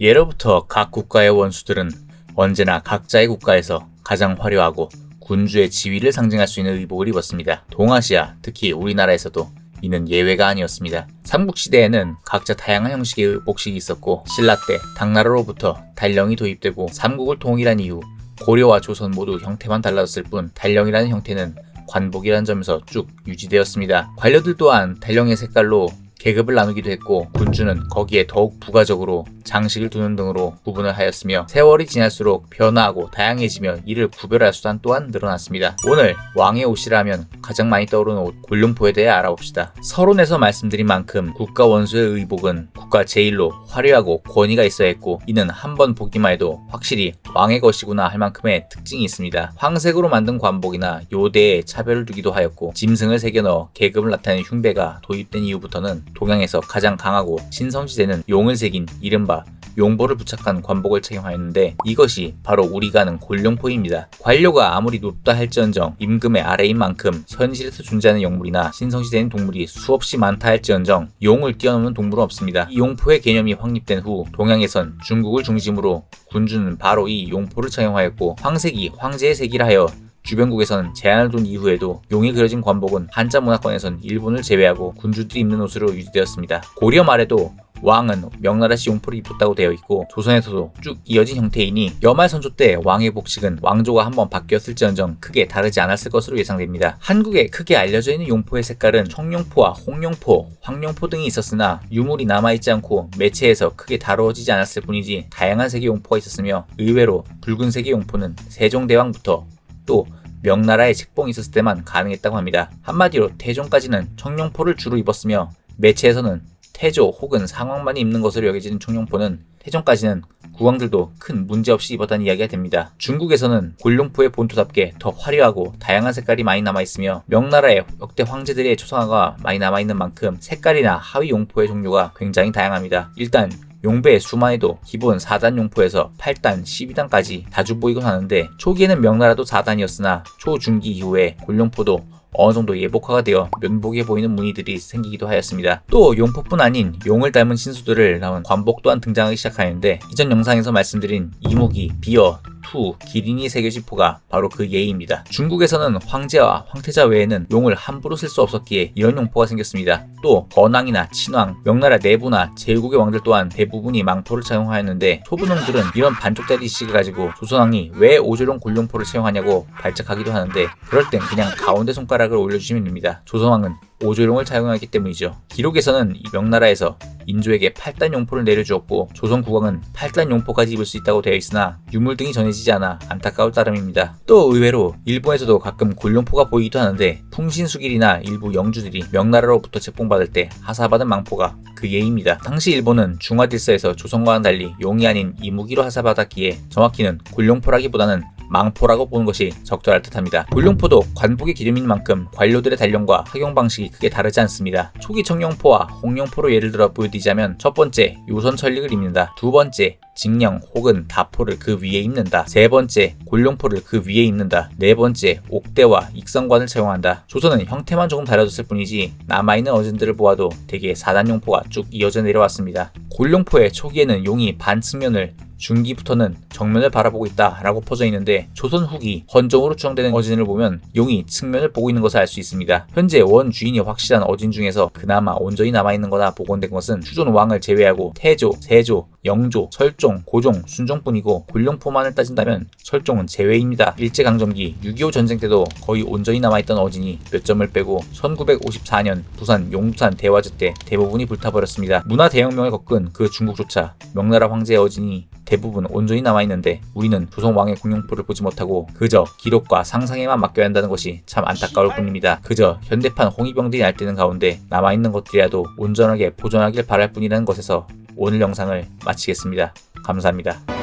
예로부터 각 국가의 원수들은 언제나 각자의 국가에서 가장 화려하고 군주의 지위를 상징할 수 있는 의복을 입었습니다. 동아시아, 특히 우리나라에서도 이는 예외가 아니었습니다. 삼국시대에는 각자 다양한 형식의 의복식이 있었고, 신라 때 당나라로부터 달령이 도입되고 삼국을 통일한 이후 고려와 조선 모두 형태만 달라졌을 뿐 달령이라는 형태는 관복이라는 점에서 쭉 유지되었습니다. 관료들 또한 달령의 색깔로 계급을 나누기도 했고, 군주는 거기에 더욱 부가적으로 장식을 두는 등으로 구분을 하였으며, 세월이 지날수록 변화하고 다양해지며 이를 구별할 수단 또한 늘어났습니다. 오늘 왕의 옷이라 하면 가장 많이 떠오르는 옷, 곤룡포에 대해 알아봅시다. 서론에서 말씀드린 만큼 국가 원수의 의복은 국가 제일로 화려하고 권위가 있어야 했고, 이는 한번 보기만 해도 확실히 왕의 것이구나 할 만큼의 특징이 있습니다. 황색으로 만든 관복이나 요대에 차별을 두기도 하였고, 짐승을 새겨 넣어 계급을 나타내는 흉배가 도입된 이후부터는 동양에서 가장 강하고 신성시대는 용을 새긴 이른바 용보를 부착한 관복을 착용하였는데, 이것이 바로 우리가 아는 곤룡포입니다. 관료가 아무리 높다 할지언정 임금의 아래인 만큼 현실에서 존재하는 영물이나 신성시대인 동물이 수없이 많다 할지언정 용을 뛰어넘는 동물은 없습니다. 이 용포의 개념이 확립된 후 동양에선 중국을 중심으로 군주는 바로 이 용포를 착용하였고, 황색이 황제의 색이라 하여 주변국에서는 제한을 둔 이후에도 용이 그려진 관복은 한자 문화권에선 일본을 제외하고 군주들이 입는 옷으로 유지되었습니다. 고려 말에도 왕은 명나라식 용포를 입었다고 되어 있고, 조선에서도 쭉 이어진 형태이니 여말선조 때 왕의 복식은 왕조가 한번 바뀌었을지언정 크게 다르지 않았을 것으로 예상됩니다. 한국에 크게 알려져 있는 용포의 색깔은 청룡포와 홍룡포, 황룡포 등이 있었으나 유물이 남아있지 않고 매체에서 크게 다루어지지 않았을 뿐이지 다양한 색의 용포가 있었으며, 의외로 붉은색의 용포는 세종대왕부터 또 명나라에 책봉이 있었을 때만 가능했다고 합니다. 한마디로 태종까지는 청룡포를 주로 입었으며, 매체에서는 태조 혹은 상왕만이 입는 것으로 여겨지는 청룡포는 태종까지는 국왕들도 큰 문제없이 입었다는 이야기가 됩니다. 중국에서는 곤룡포의 본토답게 더 화려하고 다양한 색깔이 많이 남아있으며, 명나라의 역대 황제들의 초상화가 많이 남아있는 만큼 색깔이나 하위 용포의 종류가 굉장히 다양합니다. 일단 용배의 수만 해도 기본 4단 용포에서 8단, 12단까지 자주 보이곤 하는데, 초기에는 명나라도 4단이었으나 초중기 이후에 곤룡포도 어느 정도 예복화가 되어 면복해 보이는 무늬들이 생기기도 하였습니다. 또 용포뿐 아닌 용을 닮은 신수들을 낳은 관복 또한 등장하기 시작하였는데, 이전 영상에서 말씀드린 이무기, 비어, 투, 기린이 세교지포가 바로 그 예입니다. 중국에서는 황제와 황태자 외에는 용을 함부로 쓸 수 없었기에 이런 용포가 생겼습니다. 또 건왕이나 친왕, 명나라 내부나 제국의 왕들 또한 대부분이 망토를 착용하였는데, 초분홍들은 이런 반쪽짜리 지식을 가지고 조선왕이 왜 오조룡 곤룡포를 사용하냐고 발작하기도 하는데, 그럴 땐 그냥 가운데 손가락을 올려주시면 됩니다. 조선왕은 오조룡을 착용하기 때문이죠. 기록에서는 명나라에서 인조에게 8단 용포를 내려주었고, 조선 국왕은 8단 용포까지 입을 수 있다고 되어 있으나 유물 등이 전해지지 않아 안타까울 따름입니다. 또 의외로 일본에서도 가끔 곤룡포가 보이기도 하는데, 풍신수길이나 일부 영주들이 명나라로부터 책봉받을 때 하사받은 망포가 그 예입니다. 당시 일본은 중화질서에서 조선과는 달리 용이 아닌 이무기로 하사받았기에 정확히는 곤룡포라기보다는 망포라고 보는 것이 적절할 듯합니다. 곤룡포도 관복의 기름인 만큼 관료들의 단령과 착용 방식이 크게 다르지 않습니다. 초기 청룡포와 홍룡포로 예를 들어 보여드리자면, 첫 번째 요선 천릭을 입는다, 두 번째 직령 혹은 다포를 그 위에 입는다, 세 번째 곤룡포를 그 위에 입는다, 네 번째 옥대와 익성관을 채용한다. 조선은 형태만 조금 달라졌을 뿐이지 남아있는 어진들을 보아도 대개 4단 용포가 쭉 이어져 내려왔습니다. 곤룡포의 초기에는 용이 반측면을, 중기부터는 정면을 바라보고 있다 라고 퍼져 있는데, 조선 후기 헌정으로 추정되는 어진을 보면 용이 측면을 보고 있는 것을 알 수 있습니다. 현재 원 주인이 확실한 어진 중에서 그나마 온전히 남아있는 거나 복원된 것은 추존 왕을 제외하고 태조, 세조, 영조, 설종, 고종, 순종뿐이고, 곤룡포만을 따진다면 설종은 제외입니다. 일제강점기 6.25 전쟁 때도 거의 온전히 남아있던 어진이 몇 점을 빼고 1954년 부산 용두산 대화제 때 대부분이 불타버렸습니다. 문화 대혁명을 겪은 그 중국조차 명나라 황제의 어진이 대부분 온전히 남아있는데, 우리는 조선 왕의 공룡포를 보지 못하고 그저 기록과 상상에만 맡겨야 한다는 것이 참 안타까울 뿐입니다. 그저 현대판 홍위병들이 날뛰는 가운데 남아있는 것들이라도 온전하게 보존하길 바랄 뿐이라는 것에서 오늘 영상을 마치겠습니다. 감사합니다.